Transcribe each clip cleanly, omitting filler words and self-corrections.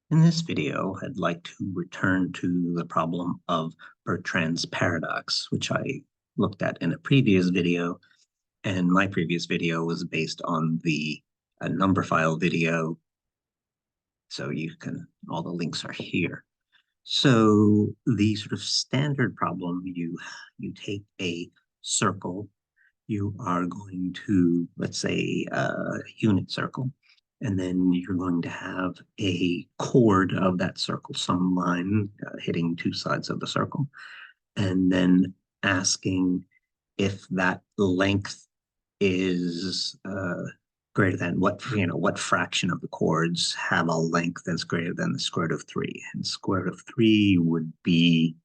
In this video, I'd like to return to the problem of Bertrand's paradox, which I looked at in a previous video, and my previous video was based on the number file video, so all the links are here. So the sort of standard problem, you take a circle, you are going to, let's say, a unit circle, and then you're going to have a chord of that circle, some line hitting two sides of the circle, and then asking if that length is greater than what fraction of the chords have a length that's greater than the square root of 3. And square root of 3 would be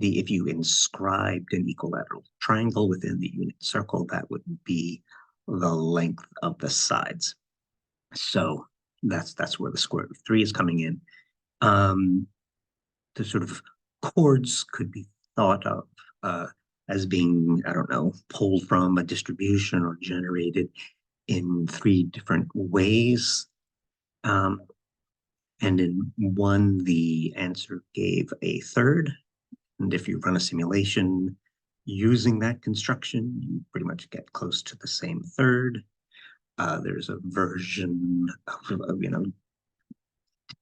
if you inscribed an equilateral triangle within the unit circle, that would be the length of the sides. So that's where the square root of 3 is coming in. The sort of chords could be thought of as being, I don't know, pulled from a distribution or generated in 3 different ways. And in one, the answer gave a third. And if you run a simulation using that construction, you pretty much get close to the same third. There's a version of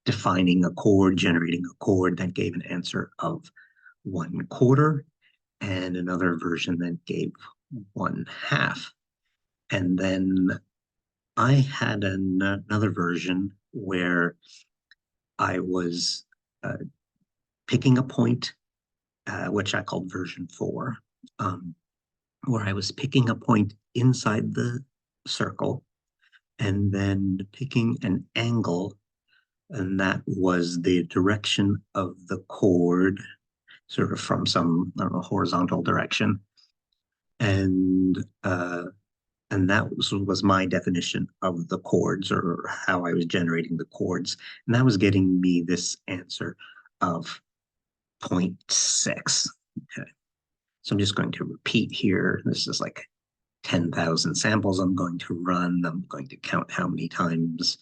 defining a chord, generating a chord that gave an answer of 1/4, and another version that gave 1/2. And then I had another version where I was picking a point, which I called version 4, where I was picking a point inside the circle and then picking an angle, and that was the direction of the chord, sort of from some, I don't know, horizontal direction. And that was my definition of the chords, or how I was generating the chords. And that was getting me this answer of 0.6. Okay. So I'm just going to repeat here. This is like 10,000 samples I'm going to run. I'm going to count how many times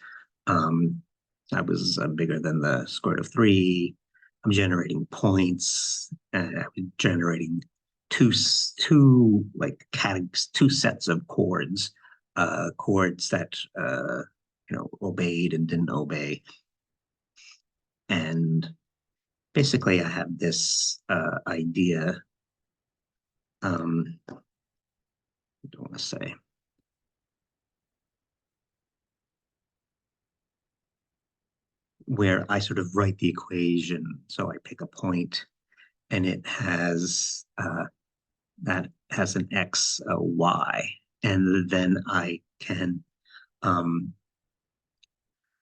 I was bigger than the square root of 3. I'm generating points. I'm generating two sets of chords, chords that obeyed and didn't obey. And basically, I have this idea. I don't want to say. Where I sort of write the equation. So I pick a point, and it has that has an x, a y, and then I can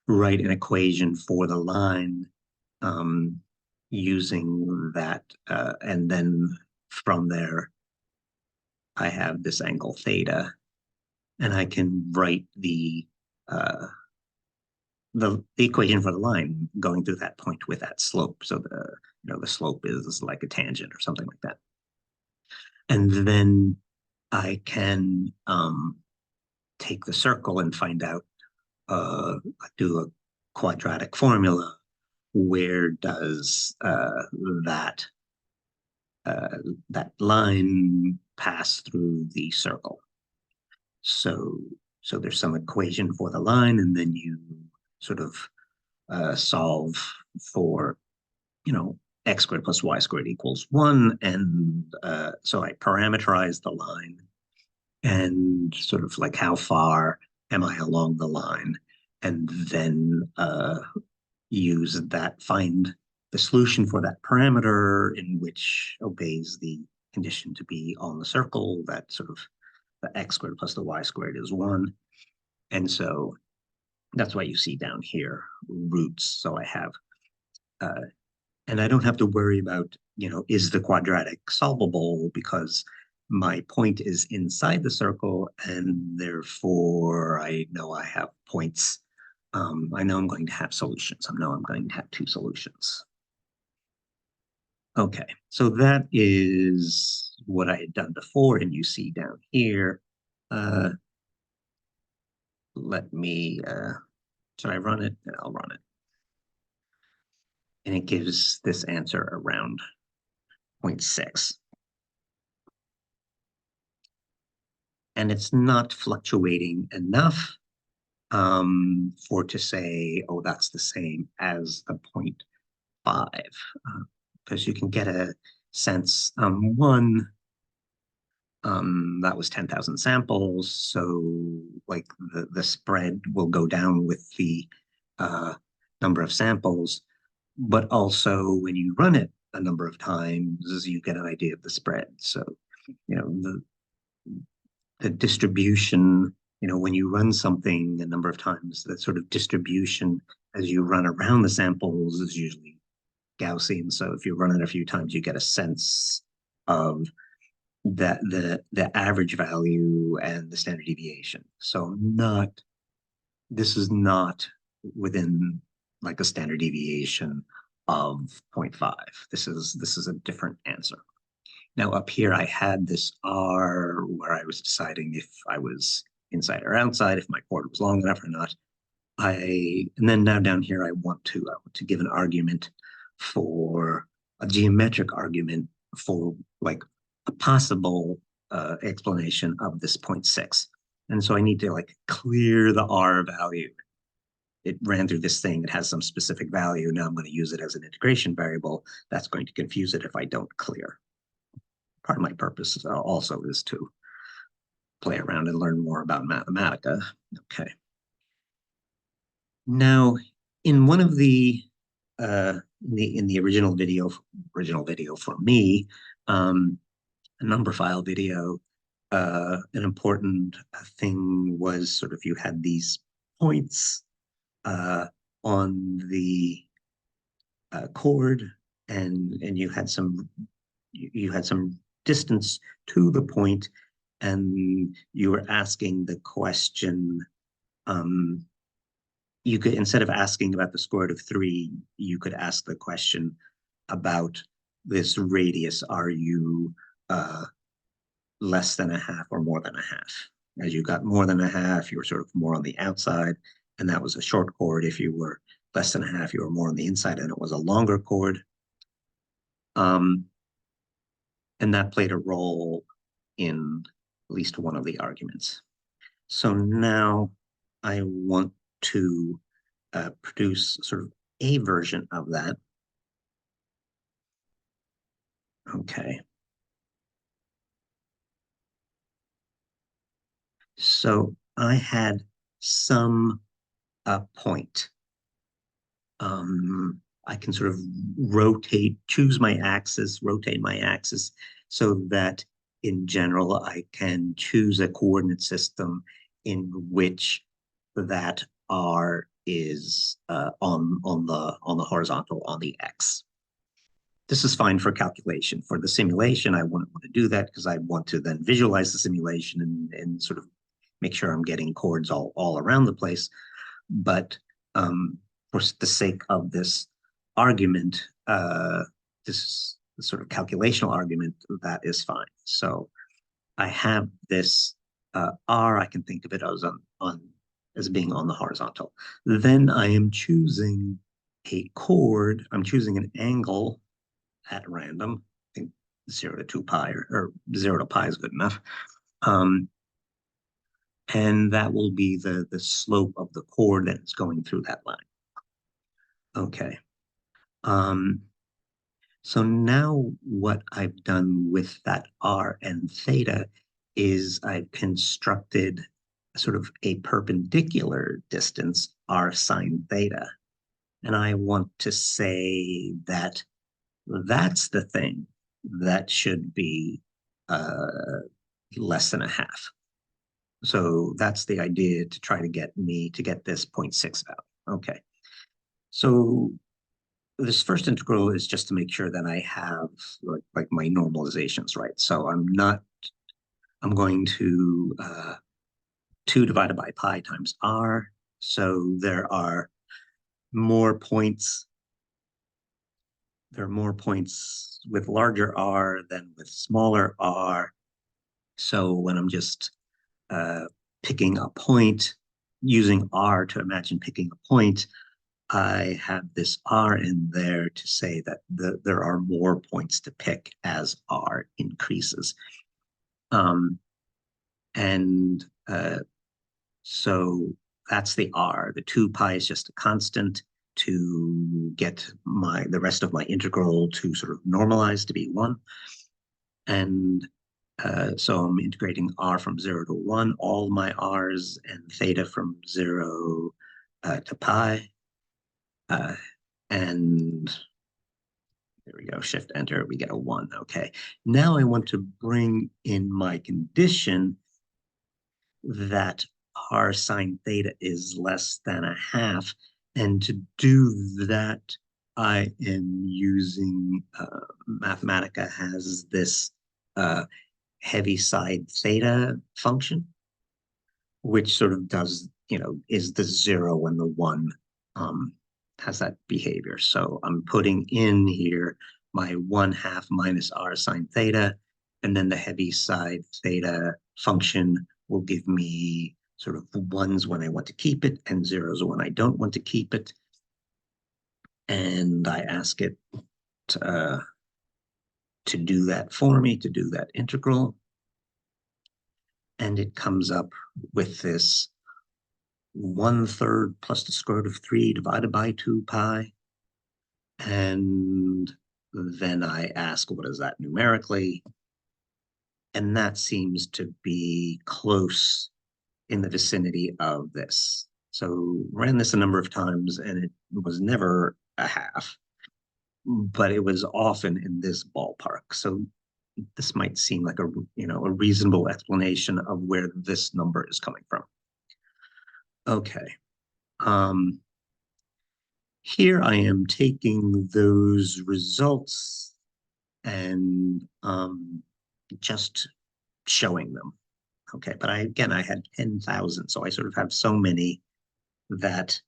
write an equation for the line using that, and then from there I have this angle theta, and I can write the equation for the line going through that point with that slope. So the slope is like a tangent or something like that. And then I can take the circle and find out, do a quadratic formula. Where does that line pass through the circle? So there's some equation for the line, and then you sort of solve for, x squared plus y squared equals 1. And so I parameterize the line and sort of like how far am I along the line, and then use that, find the solution for that parameter in which obeys the condition to be on the circle, that sort of the x squared plus the y squared is 1. And so that's why you see down here roots. So I have, and I don't have to worry about, is the quadratic solvable, because my point is inside the circle, and therefore I know I have points. I know I'm going to have solutions. I know I'm going to have 2 solutions. Okay, so that is what I had done before, and you see down here. Let me, should I run it? I'll run it. and it gives this answer around 0.6. And it's not fluctuating enough for to say, oh, that's the same as the 0.5, because you can get a sense. That was 10,000 samples, so like the spread will go down with the number of samples, but also when you run it a number of times, you get an idea of the spread. So, you know, the distribution, when you run something a number of times, that sort of distribution as you run around the samples is usually Gaussian. So if you run it a few times, you get a sense of that the average value and the standard deviation. So this is not within like a standard deviation of 0.5. This is a different answer. Now up here, I had this R where I was deciding if I was inside or outside, if my chord was long enough or not. And then now down here, I want to give an argument for a geometric argument for like a possible explanation of this 0.6. And so I need to like clear the R value. It ran through this thing. It has some specific value. Now I'm going to use it as an integration variable. That's going to confuse it if I don't clear. Part of my purpose also is to play around and learn more about Mathematica. Okay. Now, in one of the in the original video for me, a number file video, an important thing was sort of you had these points on the chord, and you had some distance to the point, and you were asking the question. You could, instead of asking about the square root of 3, you could ask the question about this radius. Are you less than a half or more than a half? As you got more than a half, you were sort of more on the outside, and that was a short chord. If you were less than a half, you were more on the inside, and it was a longer chord. And that played a role in at least one of the arguments. So now I want to produce sort of a version of that. Okay. So I had some point. I can sort of choose my axis, rotate my axis so that in general, I can choose a coordinate system in which that R is on the horizontal, on the X. This is fine for calculation. For the simulation, I wouldn't want to do that because I want to then visualize the simulation and sort of make sure I'm getting chords all around the place. But for the sake of this argument, this sort of calculational argument, that is fine. So I have this R, I can think of it as being on the horizontal. Then I am choosing a chord, I'm choosing an angle at random. I think 0 to 2 pi or 0 to pi is good enough. And that will be the slope of the chord that is going through that line. Okay. So now what I've done with that R and theta is I've constructed sort of a perpendicular distance, R sine theta. And I want to say that that's the thing that should be less than a half. So that's the idea, to try to get this 0.6 value. Okay. So this first integral is just to make sure that I have like my normalizations right. So I'm going to 2 divided by pi times r. So there are more points. There are more points with larger r than with smaller r. So when I'm just picking a point, using r to imagine picking a point, I have this R in there to say that there are more points to pick as R increases. And so that's the R. The 2 pi is just a constant to get the rest of my integral to sort of normalize to be 1. And so I'm integrating R from 0 to 1, all my R's, and theta from 0 to pi. And there we go, shift enter, we get a 1. Okay, now I want to bring in my condition that R sine theta is less than a half. And to do that, I am using Mathematica has this heavy side theta function, which sort of does, is the 0 and the 1 has that behavior. So I'm putting in here my 1/2 minus R sine theta, and then the heavy side theta function will give me sort of 1s when I want to keep it and 0s when I don't want to keep it. And I ask it to do that for me, to do that integral. And it comes up with this 1/3 plus the square root of 3 divided by 2 pi. And then I ask, what is that numerically? And that seems to be close in the vicinity of this. So ran this a number of times, and it was never a half, but it was often in this ballpark. So this might seem like a reasonable explanation of where this number is coming from. Okay. Here I am taking those results and just showing them. Okay, but again, I had 10,000, so I sort of have so many that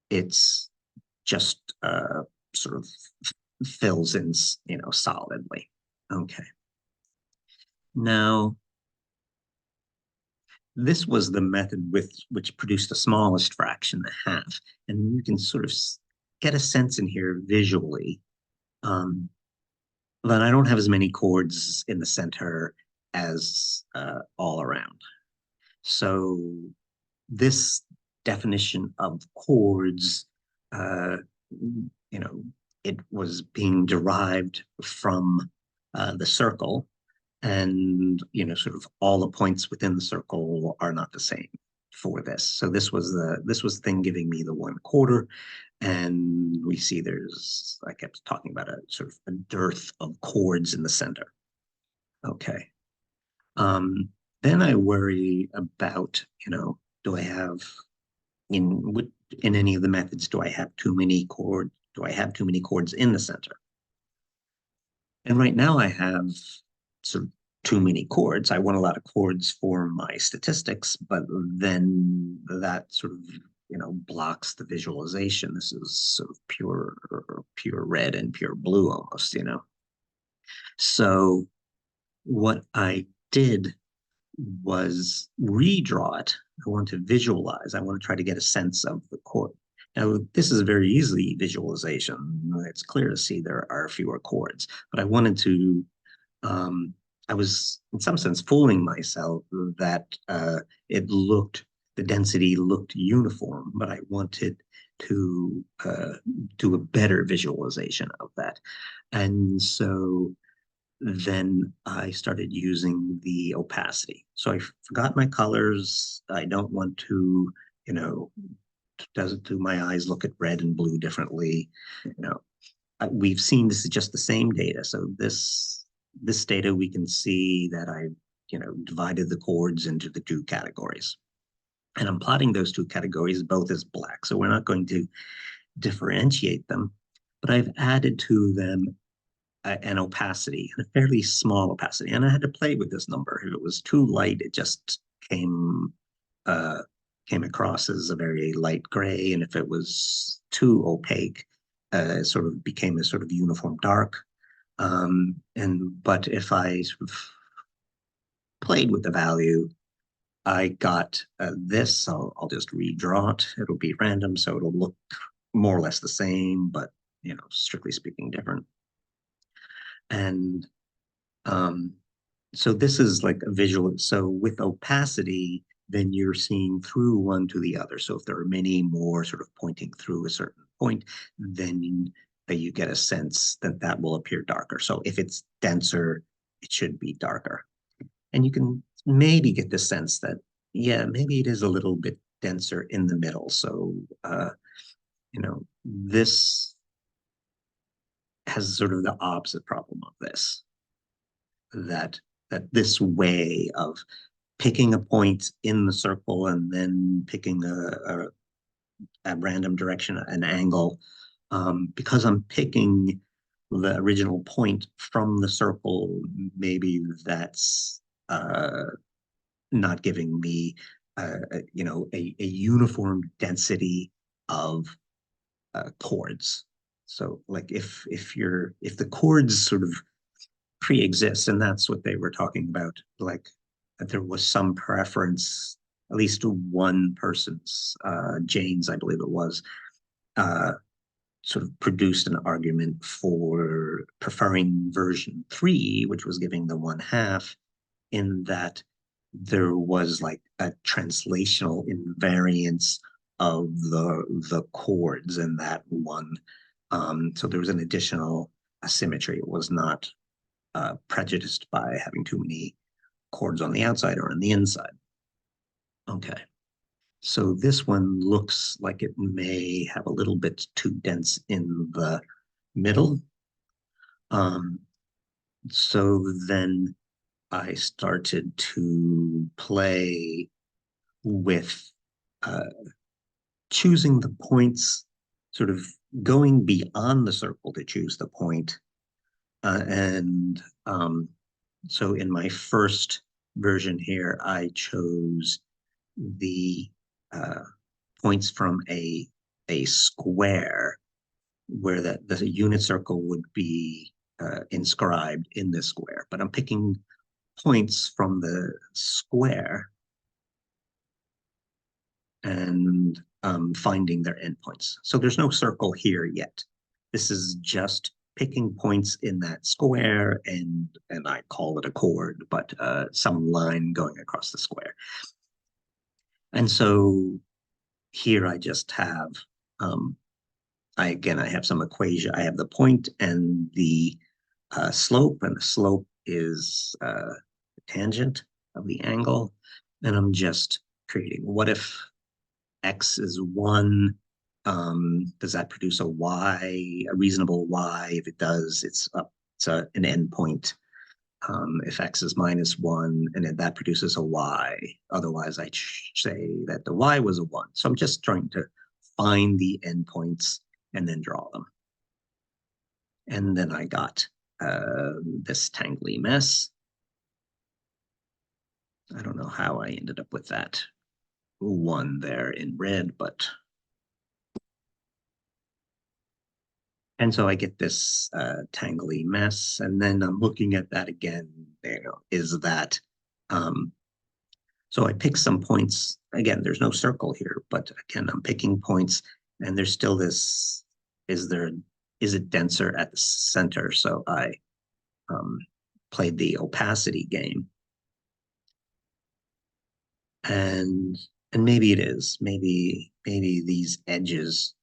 it's just sort of fills in, solidly. Okay. Now, this was the method which produced the smallest fraction, the half, and you can sort of get a sense in here visually that I don't have as many chords in the center as all around. So this definition of chords, it was being derived from the circle, and sort of all the points within the circle are not the same for this. So this was the thing giving me the 1/4, and we see I kept talking about a sort of a dearth of chords in the center. Okay. Then I worry about, do I have in any of the methods, do I have too many chords? Do I have too many chords in the center? And right now I have sort of too many chords. I want a lot of chords for my statistics, but then that sort of, blocks the visualization. This is sort of pure red and pure blue almost, So what I did was redraw it. I want to visualize. I want to try to get a sense of the chord. Now, this is a very easy visualization. It's clear to see there are fewer chords, but I wanted to, I was in some sense fooling myself that the density looked uniform, but I wanted to do a better visualization of that. And so then I started using the opacity. So I forgot my colors. I don't want to, do my eyes look at red and blue differently? We've seen this is just the same data. So this data, we can see that I, divided the chords into the 2 categories. And I'm plotting those 2 categories both as black. So we're not going to differentiate them, but I've added to them an opacity, a fairly small opacity. And I had to play with this number. If it was too light, it just came across as a very light gray. And if it was too opaque, it sort of became a sort of uniform dark. But if I sort of played with the value, I got this. I'll just redraw it. It'll be random, so it'll look more or less the same, but strictly speaking, different. And um, so this is like a visual. So with opacity, then you're seeing through one to the other. So if there are many more sort of pointing through a certain point, then you get a sense that that will appear darker. So if it's denser, it should be darker. And you can maybe get the sense that, yeah, maybe it is a little bit denser in the middle. So, this has sort of the opposite problem of this, that this way of picking a point in the circle and then picking a random direction, an angle, because I'm picking the original point from the circle, maybe that's not giving me a uniform density of chords. So like if the chords sort of pre-exist, and that's what they were talking about, like that there was some preference, at least to one person's, Jane's, I believe it was, uh, sort of produced an argument for preferring version 3, which was giving the 1/2, in that there was like a translational invariance of the chords in that one. So there was an additional asymmetry. It was not prejudiced by having too many chords on the outside or on the inside. Okay. So this one looks like it may have a little bit too dense in the middle. Um, so then I started to play with uh, choosing the points, sort of going beyond the circle to choose the point. And so in my first version here, I chose the points from a square where the unit circle would be inscribed in this square. But I'm picking points from the square and finding their endpoints. So there's no circle here yet. This is just picking points in that square, and I call it a chord, but some line going across the square. And so here I just have, I have some equation. I have the point and the slope, and the slope is the tangent of the angle. And I'm just creating, what if X is 1, does that produce a Y, a reasonable Y? If it does, it's an endpoint. If X is -1, and then that produces a Y. Otherwise, I say that the Y was a 1. So I'm just trying to find the endpoints and then draw them. And then I got this tangly mess. I don't know how I ended up with that 1 there in red, but and so I get this tangly mess, and then I'm looking at that again. Is that so I pick some points. Again, there's no circle here, but again, I'm picking points, and there's still this, is it denser at the center? So I played the opacity game. And maybe it is. Maybe these edges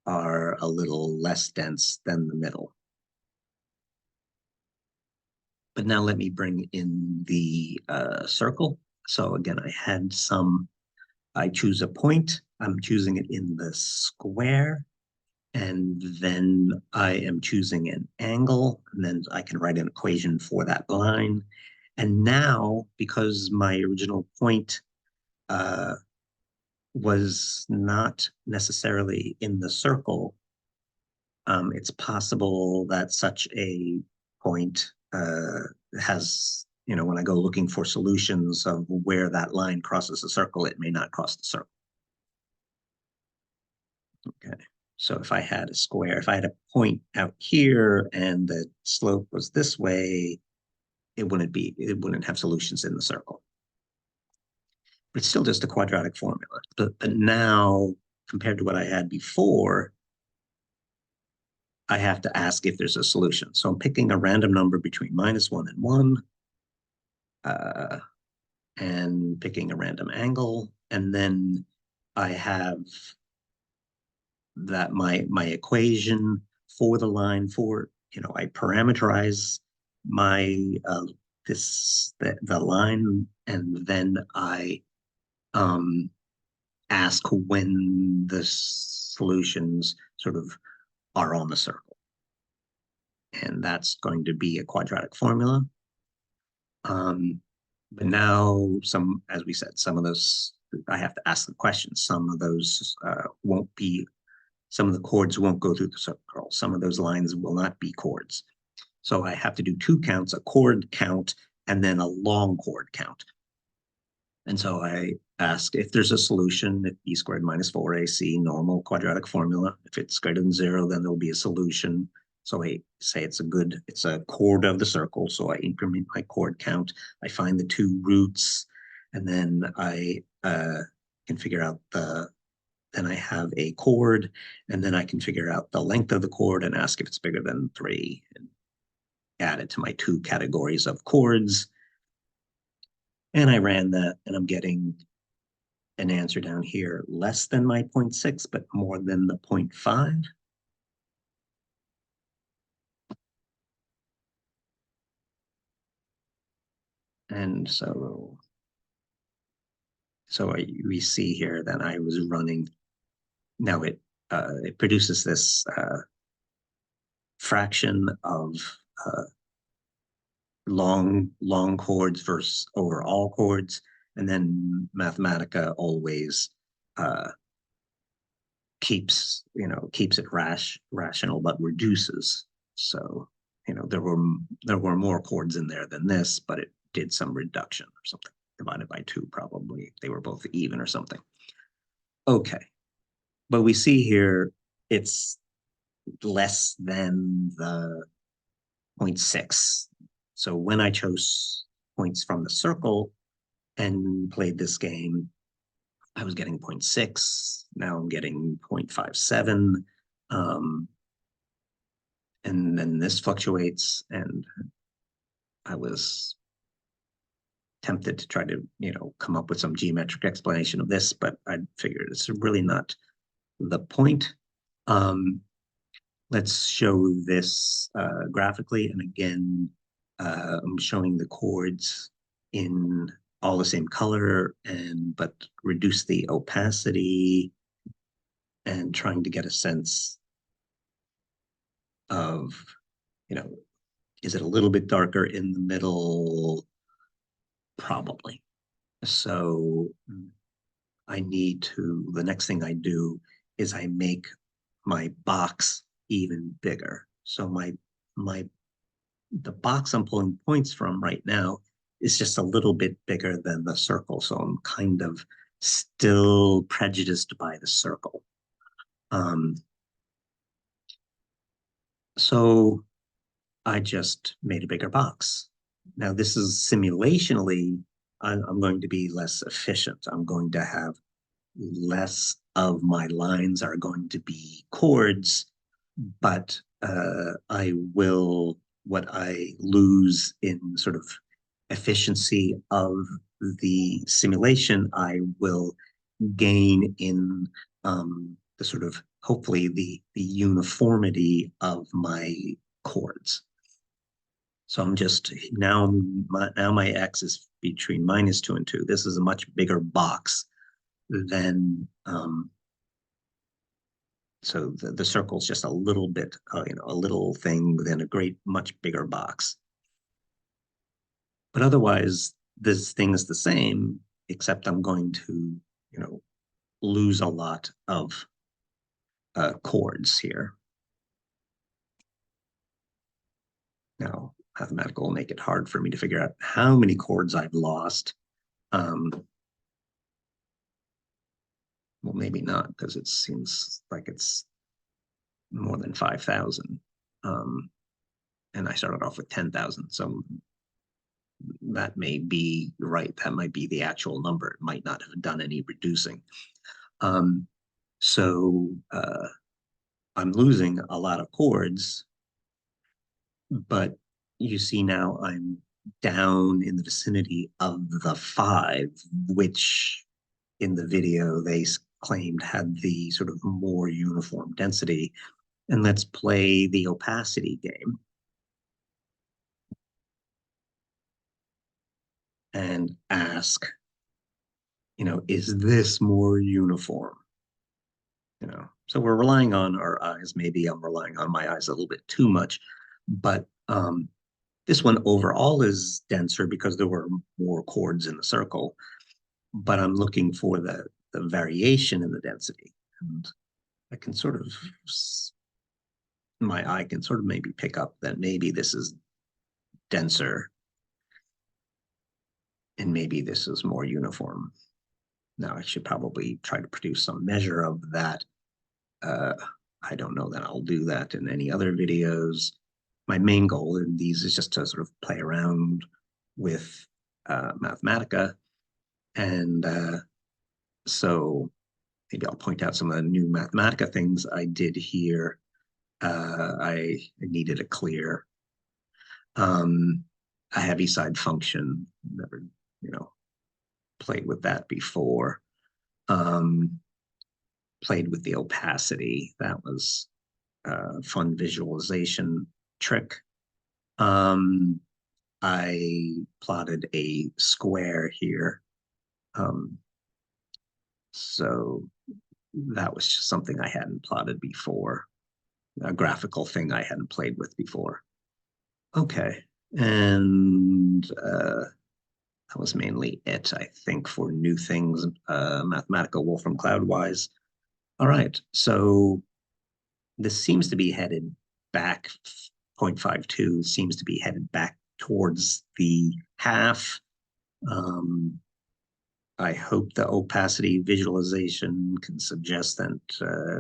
are a little less dense than the middle. But now let me bring in the circle. So again, I choose a point. I'm choosing it in the square. And then I am choosing an angle. And then I can write an equation for that line. And now, because my original point was not necessarily in the circle, it's possible that such a point has, when I go looking for solutions of where that line crosses the circle, it may not cross the circle. Okay. So if I had a square, if I had a point out here and the slope was this way, it wouldn't have solutions in the circle. It's still just a quadratic formula. But now, compared to what I had before, I have to ask if there's a solution. So I'm picking a random number between -1 and 1, uh, and picking a random angle. And then I have that my equation for the line for, I parameterize my the line, and then I ask when the solutions sort of are on the circle. And that's going to be a quadratic formula. But now as we said, some of those, I have to ask the question. Some of those won't be, some of the chords won't go through the circle. Some of those lines will not be chords. So I have to do 2 counts, a chord count, and then a long chord count. And so I ask if there's a solution, if b squared minus 4ac, normal quadratic formula. If it's greater than 0, then there'll be a solution. So I say it's a chord of the circle. So I increment my chord count. I find the 2 roots, and then I can figure out then I have a chord, and then I can figure out the length of the chord and ask if it's bigger than 3, and add it to my 2 categories of chords. And I ran that, and I'm getting an answer down here less than my 0.6, but more than the 0.5. And so we see here that I was running. Now it produces this fraction of long chords versus over all chords, and then Mathematica always keeps it rational but reduces. So there were more chords in there than this, but it did some reduction or something, divided by 2 probably. They were both even or something. Okay, but we see here it's less than the 0.6. So when I chose points from the circle and played this game, I was getting 0.6. Now I'm getting 0.57. And then this fluctuates, and I was tempted to try to, come up with some geometric explanation of this, but I figured it's really not the point. Let's show this graphically. And again, I'm showing the chords in all the same color, but reduce the opacity, and trying to get a sense of, is it a little bit darker in the middle? Probably. So the next thing I do is I make my box even bigger. So the box I'm pulling points from right now is just a little bit bigger than the circle. So I'm kind of still prejudiced by the circle. So I just made a bigger box. Now this is simulationally, I'm going to be less efficient. I'm going to have less of my lines are going to be chords, but what I lose in sort of efficiency of the simulation, I will gain in the sort of, hopefully, the uniformity of my chords. So I'm just, now my X is between -2 and 2. This is a much bigger box than, so the circle's just a little bit, a little thing within a much bigger box. But otherwise, this thing is the same, except I'm going to, lose a lot of chords here. Now, Mathematica will make it hard for me to figure out how many chords I've lost. Well, maybe not, because it seems like it's more than 5,000. And I started off with 10,000. So that may be right. That might be the actual number. It might not have done any reducing. Um, so I'm losing a lot of chords, but you see now I'm down in the vicinity of the 5, which in the video they claimed had the sort of more uniform density. And let's play the opacity game and ask, is this more uniform? So we're relying on our eyes. Maybe I'm relying on my eyes a little bit too much, but this one overall is denser because there were more chords in the circle, but I'm looking for the variation in the density. And I can sort of, my eye can sort of maybe pick up that maybe this is denser and maybe this is more uniform. Now I should probably try to produce some measure of that. I don't know that I'll do that in any other videos. My main goal in these is just to sort of play around with Mathematica. And so maybe I'll point out some of the new Mathematica things I did here. I needed a clear, a Heaviside function. Never, played with that before. Played with the opacity. That was a fun visualization trick. I plotted a square here. So that was just something I hadn't plotted before, a graphical thing I hadn't played with before. Okay, and that was mainly it, I think, for new things, Mathematica Wolfram-Cloud wise. All right, so this seems to be headed back, 0.52 seems to be headed back towards the half. I hope the opacity visualization can suggest that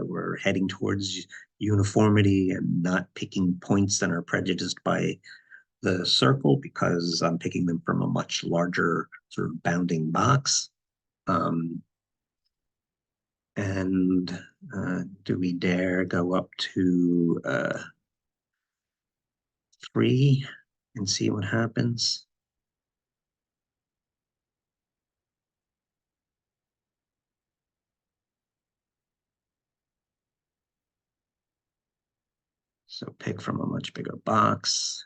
we're heading towards uniformity and not picking points that are prejudiced by the circle, because I'm picking them from a much larger sort of bounding box. And do we dare go up to 3 and see what happens? So pick from a much bigger box.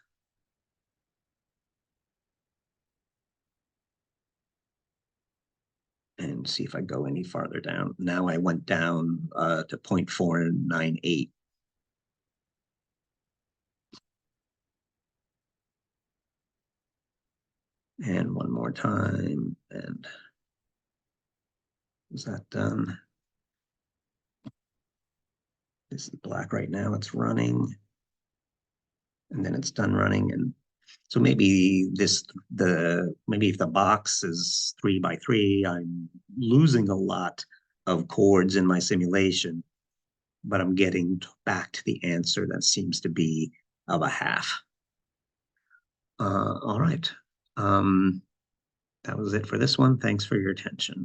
And see if I go any farther down. Now I went down to 0.498. And one more time. And is that done? This is black right now. It's running. And then it's done running. And so maybe maybe if the box is 3 by 3, I'm losing a lot of chords in my simulation, but I'm getting back to the answer that seems to be of a half. All right. That was it for this one. Thanks for your attention.